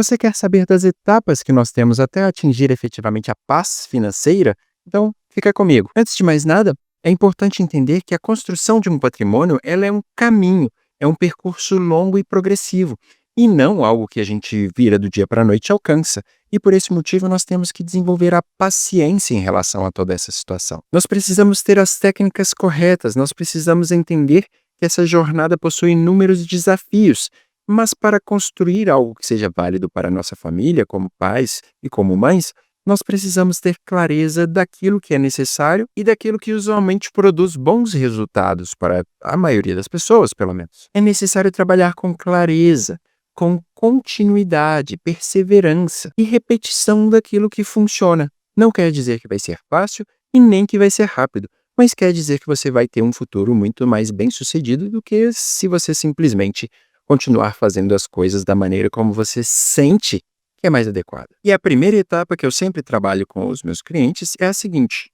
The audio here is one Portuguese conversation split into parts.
Você quer saber das etapas que nós temos até atingir efetivamente a paz financeira? Então, fica comigo. Antes de mais nada, é importante entender que a construção de um patrimônio ela é um caminho, é um percurso longo e progressivo, e não algo que a gente vira do dia para a noite e alcança. E por esse motivo nós temos que desenvolver a paciência em relação a toda essa situação. Nós precisamos ter as técnicas corretas, nós precisamos entender que essa jornada possui inúmeros desafios, mas para construir algo que seja válido para a nossa família, como pais e como mães, nós precisamos ter clareza daquilo que é necessário e daquilo que usualmente produz bons resultados para a maioria das pessoas, pelo menos. É necessário trabalhar com clareza, com continuidade, perseverança e repetição daquilo que funciona. Não quer dizer que vai ser fácil e nem que vai ser rápido, mas quer dizer que você vai ter um futuro muito mais bem-sucedido do que se você simplesmente continuar fazendo as coisas da maneira como você sente que é mais adequada. E a primeira etapa que eu sempre trabalho com os meus clientes é a seguinte: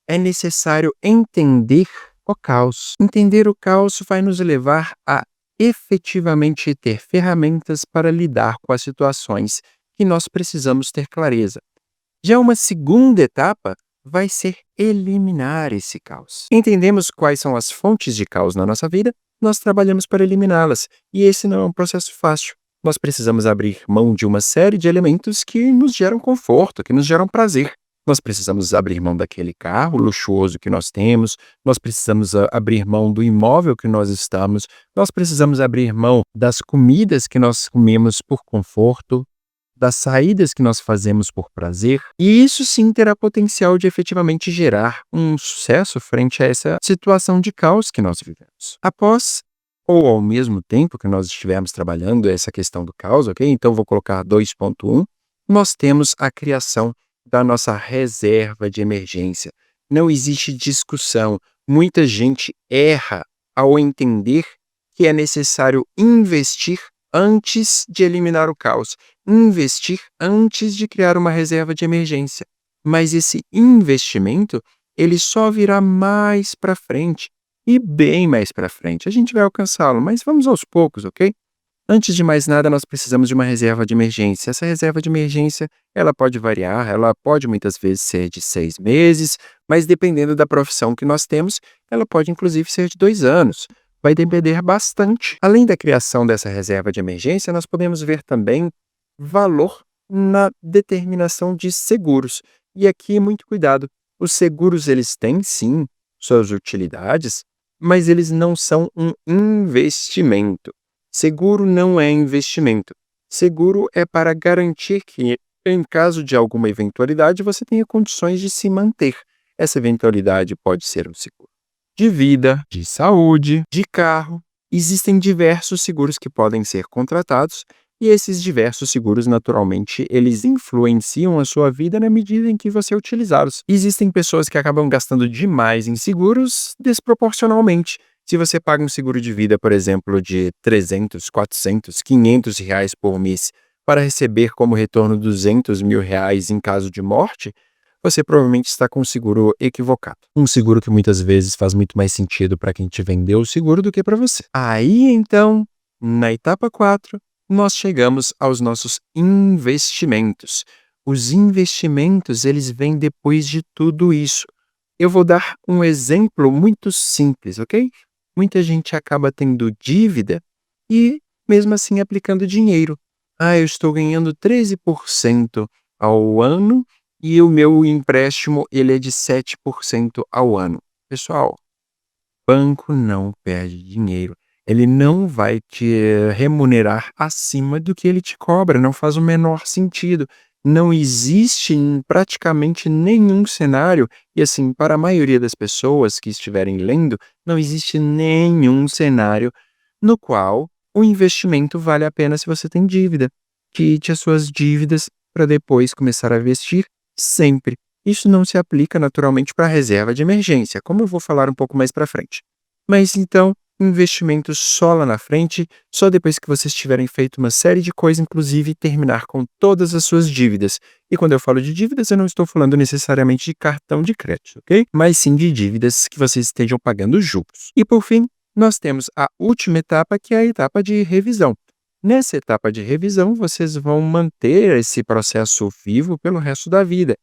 é necessário entender o caos. Entender o caos vai nos levar a efetivamente ter ferramentas para lidar com as situações que nós precisamos ter clareza. Já uma segunda etapa vai ser eliminar esse caos. Entendemos quais são as fontes de caos na nossa vida, nós trabalhamos para eliminá-las, e esse não é um processo fácil. Nós precisamos abrir mão de uma série de elementos que nos geram conforto, que nos geram prazer. Nós precisamos abrir mão daquele carro luxuoso que nós temos, nós precisamos abrir mão do imóvel que nós estamos, nós precisamos abrir mão das comidas que nós comemos por conforto, das saídas que nós fazemos por prazer, e isso sim terá potencial de efetivamente gerar um sucesso frente a essa situação de caos que nós vivemos. Após ou ao mesmo tempo que nós estivermos trabalhando essa questão do caos, ok? Então vou colocar 2.1, nós temos a criação da nossa reserva de emergência. Não existe discussão. Muita gente erra ao entender que é necessário investir antes de eliminar o caos, investir antes de criar uma reserva de emergência. Mas esse investimento, ele só virá mais para frente, e bem mais para frente. A gente vai alcançá-lo, mas vamos aos poucos, ok? Antes de mais nada, nós precisamos de uma reserva de emergência. Essa reserva de emergência, ela pode variar, ela pode muitas vezes ser de 6 meses, mas dependendo da profissão que nós temos, ela pode inclusive ser de 2 anos. Vai depender bastante. Além da criação dessa reserva de emergência, nós podemos ver também valor na determinação de seguros. E aqui, muito cuidado. Os seguros, eles têm, sim, suas utilidades, mas eles não são um investimento. Seguro não é investimento. Seguro é para garantir que, em caso de alguma eventualidade, você tenha condições de se manter. Essa eventualidade pode ser um seguro de vida, de saúde, de carro. Existem diversos seguros que podem ser contratados e esses diversos seguros, naturalmente, eles influenciam a sua vida na medida em que você utilizá-los. Existem pessoas que acabam gastando demais em seguros desproporcionalmente. Se você paga um seguro de vida, por exemplo, de 300, 400, 500 reais por mês para receber como retorno 200 mil reais em caso de morte, você provavelmente está com um seguro equivocado. Um seguro que muitas vezes faz muito mais sentido para quem te vendeu o seguro do que para você. Aí, então, na etapa 4, nós chegamos aos nossos investimentos. Os investimentos, eles vêm depois de tudo isso. Eu vou dar um exemplo muito simples, ok? Muita gente acaba tendo dívida e, mesmo assim, aplicando dinheiro. Eu estou ganhando 13% ao ano e o meu empréstimo ele é de 7% ao ano. Pessoal, banco não perde dinheiro. Ele não vai te remunerar acima do que ele te cobra. Não faz o menor sentido. Não existe praticamente nenhum cenário, e assim, para a maioria das pessoas que estiverem lendo, não existe nenhum cenário no qual o investimento vale a pena se você tem dívida. Quite as suas dívidas para depois começar a investir sempre. Isso não se aplica naturalmente para a reserva de emergência, como eu vou falar um pouco mais para frente. Mas então, investimentos só lá na frente, só depois que vocês tiverem feito uma série de coisas, inclusive terminar com todas as suas dívidas. E quando eu falo de dívidas, eu não estou falando necessariamente de cartão de crédito, ok? Mas sim de dívidas que vocês estejam pagando juros. E por fim, nós temos a última etapa, que é a etapa de revisão. Nessa etapa de revisão, vocês vão manter esse processo vivo pelo resto da vida.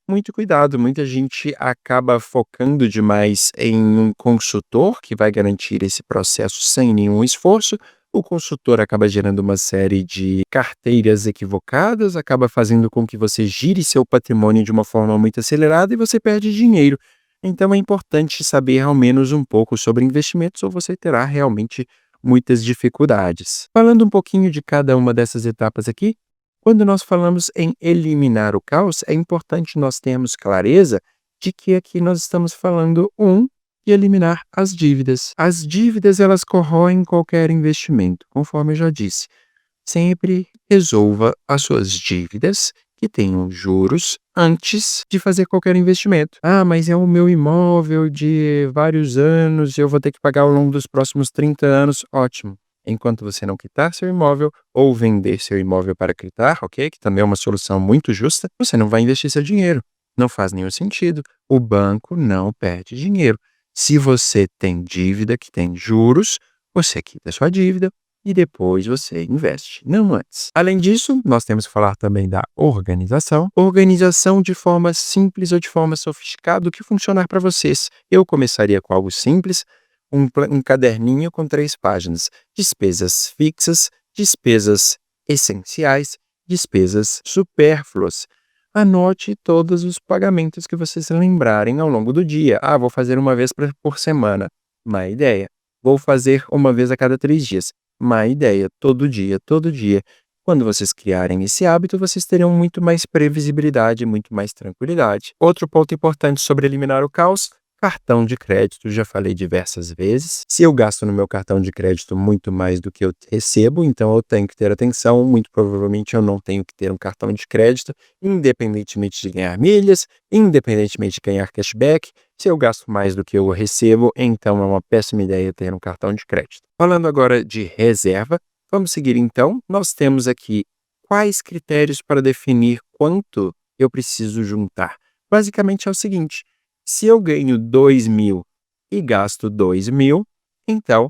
Muito cuidado, muita gente acaba focando demais em um consultor que vai garantir esse processo sem nenhum esforço. O consultor acaba gerando uma série de carteiras equivocadas, acaba fazendo com que você gire seu patrimônio de uma forma muito acelerada e você perde dinheiro. Então é importante saber ao menos um pouco sobre investimentos ou você terá realmente muitas dificuldades. Falando um pouquinho de cada uma dessas etapas aqui, quando nós falamos em eliminar o caos, é importante nós termos clareza de que aqui nós estamos falando, de eliminar as dívidas. As dívidas, elas corroem qualquer investimento, conforme eu já disse. Sempre resolva as suas dívidas que tenham juros antes de fazer qualquer investimento. Ah, mas é o meu imóvel de vários anos, eu vou ter que pagar ao longo dos próximos 30 anos. Ótimo. Enquanto você não quitar seu imóvel ou vender seu imóvel para quitar, ok? Que também é uma solução muito justa, você não vai investir seu dinheiro. Não faz nenhum sentido. O banco não perde dinheiro. Se você tem dívida que tem juros, você quita sua dívida e depois você investe, não antes. Além disso, nós temos que falar também da organização. Organização de forma simples ou de forma sofisticada, o que funcionar para vocês. Eu começaria com algo simples, um caderninho com 3 páginas. Despesas fixas, despesas essenciais, despesas supérfluas. Anote todos os pagamentos que vocês lembrarem ao longo do dia. Ah, vou fazer uma vez por semana. Má ideia. Vou fazer uma vez a cada 3 dias. Má ideia. Todo dia, todo dia. Quando vocês criarem esse hábito, vocês terão muito mais previsibilidade, muito mais tranquilidade. Outro ponto importante sobre eliminar o caos: cartão de crédito, já falei diversas vezes. Se eu gasto no meu cartão de crédito muito mais do que eu recebo, então eu tenho que ter atenção. Muito provavelmente eu não tenho que ter um cartão de crédito, independentemente de ganhar milhas, independentemente de ganhar cashback. Se eu gasto mais do que eu recebo, então é uma péssima ideia ter um cartão de crédito. Falando agora de reserva, vamos seguir então. Nós temos aqui quais critérios para definir quanto eu preciso juntar. Basicamente é o seguinte: se eu ganho 2.000 e gasto 2.000, então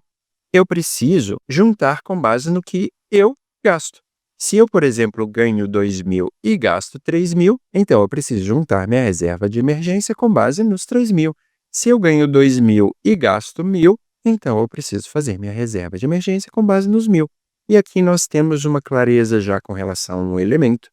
eu preciso juntar com base no que eu gasto. Se eu, por exemplo, ganho 2.000 e gasto 3.000, então eu preciso juntar minha reserva de emergência com base nos 3.000. Se eu ganho 2.000 e gasto 1.000, então eu preciso fazer minha reserva de emergência com base nos 1.000. E aqui nós temos uma clareza já com relação a um elemento.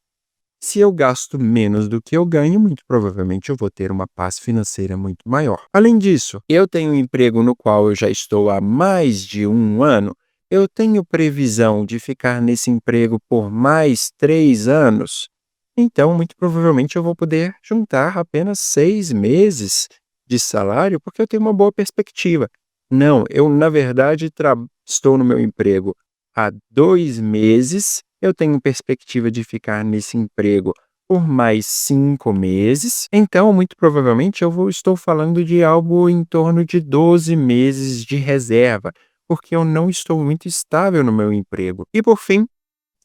Se eu gasto menos do que eu ganho, muito provavelmente eu vou ter uma paz financeira muito maior. Além disso, eu tenho um emprego no qual eu já estou há mais de 1 ano. Eu tenho previsão de ficar nesse emprego por mais 3 anos. Então, muito provavelmente eu vou poder juntar apenas 6 meses de salário, porque eu tenho uma boa perspectiva. Não, eu, na verdade, estou no meu emprego há 2 meses. Eu tenho perspectiva de ficar nesse emprego por mais 5 meses. Então, muito provavelmente, estou falando de algo em torno de 12 meses de reserva, porque eu não estou muito estável no meu emprego. E, por fim,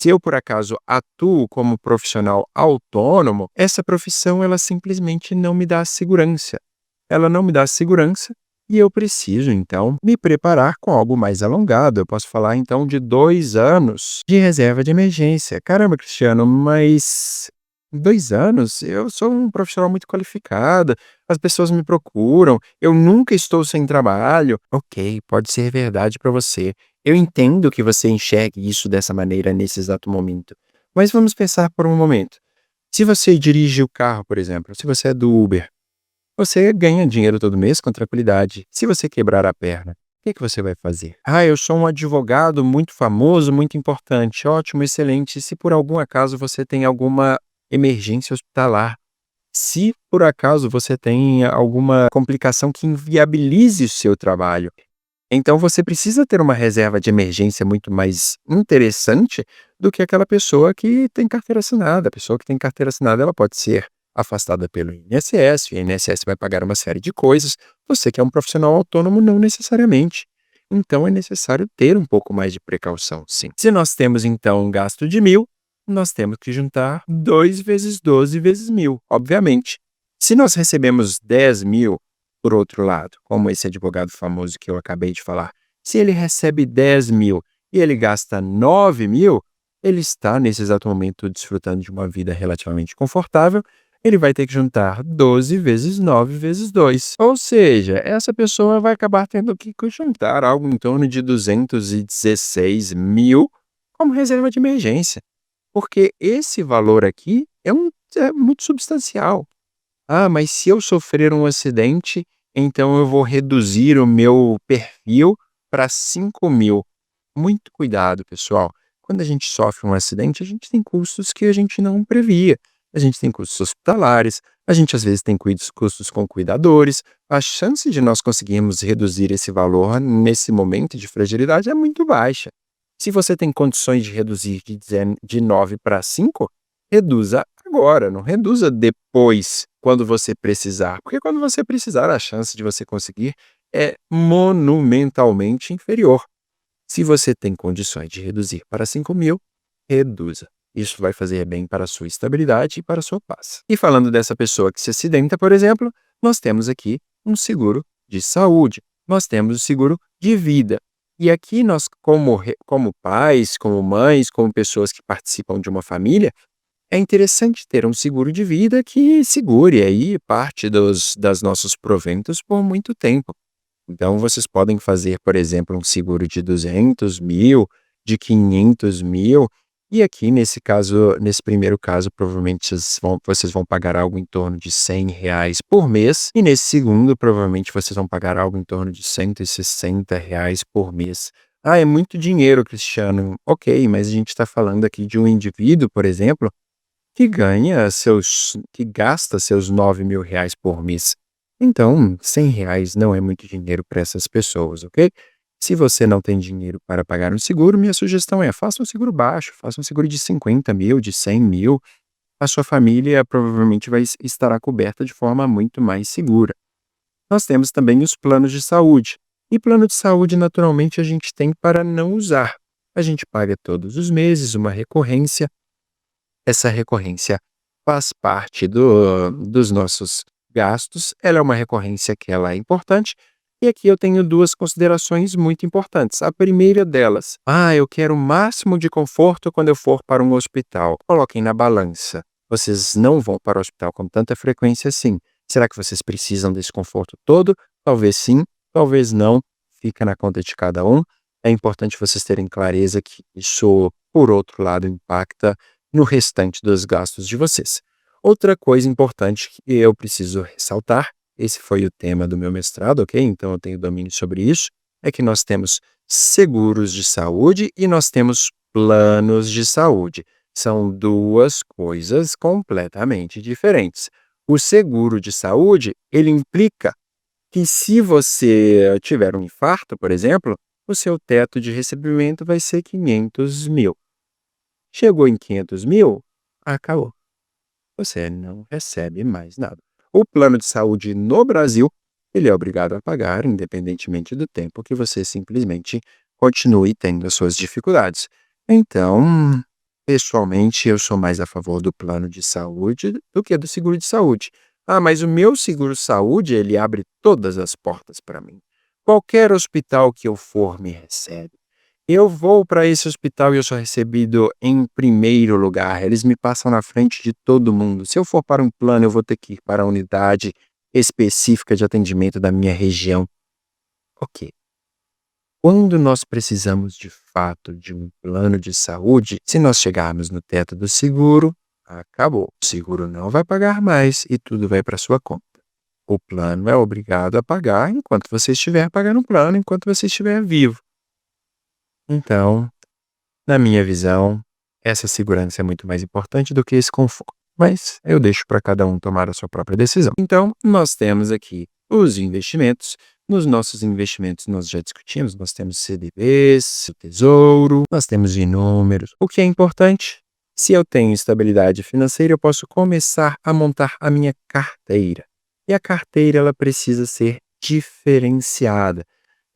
se eu, por acaso, atuo como profissional autônomo, essa profissão ela simplesmente não me dá segurança. Ela não me dá segurança e eu preciso, então, me preparar com algo mais alongado. Eu posso falar, então, de 2 anos de reserva de emergência. Caramba, Cristiano, mas 2 anos? Eu sou um profissional muito qualificado, as pessoas me procuram, eu nunca estou sem trabalho. Ok, pode ser verdade para você. Eu entendo que você enxergue isso dessa maneira nesse exato momento. Mas vamos pensar por um momento. Se você dirige o carro, por exemplo, se você é do Uber, você ganha dinheiro todo mês com tranquilidade. Se você quebrar a perna, o que você vai fazer? Ah, eu sou um advogado muito famoso, muito importante. Ótimo, excelente. Se por algum acaso você tem alguma emergência hospitalar, se por acaso você tem alguma complicação que inviabilize o seu trabalho, então você precisa ter uma reserva de emergência muito mais interessante do que aquela pessoa que tem carteira assinada. A pessoa que tem carteira assinada, ela pode ser afastada pelo INSS, o INSS vai pagar uma série de coisas. Você que é um profissional autônomo, não necessariamente. Então é necessário ter um pouco mais de precaução, sim. Se nós temos então um gasto de 1.000, nós temos que juntar 2 vezes 12 vezes 1.000, obviamente. Se nós recebemos 10.000, por outro lado, como esse advogado famoso que eu acabei de falar, se ele recebe 10.000 e ele gasta 9.000, ele está nesse exato momento desfrutando de uma vida relativamente confortável, ele vai ter que juntar 12 vezes 9 vezes 2. Ou seja, essa pessoa vai acabar tendo que juntar algo em torno de 216.000 como reserva de emergência, porque esse valor aqui é muito substancial. Ah, mas se eu sofrer um acidente, então eu vou reduzir o meu perfil para 5.000. Muito cuidado, pessoal. Quando a gente sofre um acidente, a gente tem custos que a gente não previa. A gente tem custos hospitalares, a gente às vezes tem custos com cuidadores. A chance de nós conseguirmos reduzir esse valor nesse momento de fragilidade é muito baixa. Se você tem condições de reduzir de 9 para 5, reduza agora, não reduza depois, quando você precisar. Porque quando você precisar, a chance de você conseguir é monumentalmente inferior. Se você tem condições de reduzir para 5.000, reduza. Isso vai fazer bem para a sua estabilidade e para a sua paz. E falando dessa pessoa que se acidenta, por exemplo, nós temos aqui um seguro de saúde. Nós temos o seguro de vida. E aqui nós, como pais, como mães, como pessoas que participam de uma família, é interessante ter um seguro de vida que segure aí parte das nossos proventos por muito tempo. Então, vocês podem fazer, por exemplo, um seguro de 200.000, de 500.000, e aqui nesse caso, nesse primeiro caso, provavelmente vocês vão pagar algo em torno de R$ 100 por mês, e nesse segundo, provavelmente vocês vão pagar algo em torno de R$ 160 por mês. Ah, é muito dinheiro, Cristiano. Ok, mas a gente está falando aqui de um indivíduo, por exemplo, que gasta seus R$ 9.000 por mês. Então, R$ 100 não é muito dinheiro para essas pessoas, ok? Se você não tem dinheiro para pagar um seguro, minha sugestão é faça um seguro baixo, faça um seguro de 50.000, de 100.000. A sua família provavelmente estará coberta de forma muito mais segura. Nós temos também os planos de saúde. E plano de saúde, naturalmente, a gente tem para não usar. A gente paga todos os meses uma recorrência. Essa recorrência faz parte dos nossos gastos, ela é uma recorrência que ela é importante, e aqui eu tenho duas considerações muito importantes. A primeira delas, eu quero o máximo de conforto quando eu for para um hospital. Coloquem na balança. Vocês não vão para o hospital com tanta frequência assim. Será que vocês precisam desse conforto todo? Talvez sim, talvez não. Fica na conta de cada um. É importante vocês terem clareza que isso, por outro lado, impacta no restante dos gastos de vocês. Outra coisa importante que eu preciso ressaltar, esse foi o tema do meu mestrado, ok? Então eu tenho domínio sobre isso, é que nós temos seguros de saúde e nós temos planos de saúde. São duas coisas completamente diferentes. O seguro de saúde, ele implica que se você tiver um infarto, por exemplo, o seu teto de recebimento vai ser 500.000. Chegou em 500.000, acabou. Você não recebe mais nada. O plano de saúde no Brasil, ele é obrigado a pagar, independentemente do tempo que você simplesmente continue tendo as suas dificuldades. Então, pessoalmente, eu sou mais a favor do plano de saúde do que do seguro de saúde. Mas o meu seguro-saúde, ele abre todas as portas para mim. Qualquer hospital que eu for me recebe. Eu vou para esse hospital e eu sou recebido em primeiro lugar. Eles me passam na frente de todo mundo. Se eu for para um plano, eu vou ter que ir para a unidade específica de atendimento da minha região. Ok. Quando nós precisamos de fato de um plano de saúde, se nós chegarmos no teto do seguro, acabou. O seguro não vai pagar mais e tudo vai para sua conta. O plano é obrigado a pagar enquanto você estiver pagando o plano, enquanto você estiver vivo. Então, na minha visão, essa segurança é muito mais importante do que esse conforto. Mas eu deixo para cada um tomar a sua própria decisão. Então, nós temos aqui os investimentos. Nos nossos investimentos, nós já discutimos, nós temos CDBs, o Tesouro, nós temos inúmeros. O que é importante? Se eu tenho estabilidade financeira, eu posso começar a montar a minha carteira. E a carteira, ela precisa ser diferenciada.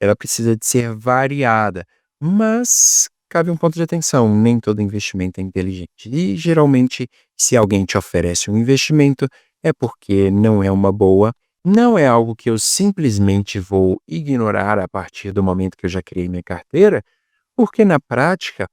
Ela precisa de ser variada. Mas cabe um ponto de atenção, nem todo investimento é inteligente. E geralmente, se alguém te oferece um investimento, é porque não é uma boa, não é algo que eu simplesmente vou ignorar a partir do momento que eu já criei minha carteira, Porque na prática,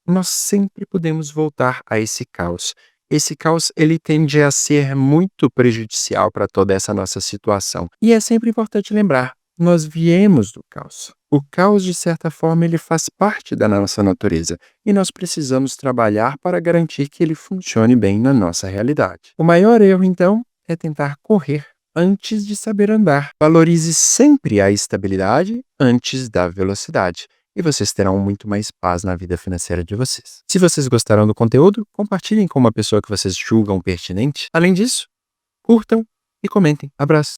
nós sempre podemos voltar a esse caos. Esse caos ele tende a ser muito prejudicial para toda essa nossa situação. E é sempre importante lembrar, nós viemos do caos. O caos, de certa forma, ele faz parte da nossa natureza e nós precisamos trabalhar para garantir que ele funcione bem na nossa realidade. O maior erro, então, é tentar correr antes de saber andar. Valorize sempre a estabilidade antes da velocidade e vocês terão muito mais paz na vida financeira de vocês. Se vocês gostaram do conteúdo, compartilhem com uma pessoa que vocês julgam pertinente. Além disso, curtam e comentem. Abraço!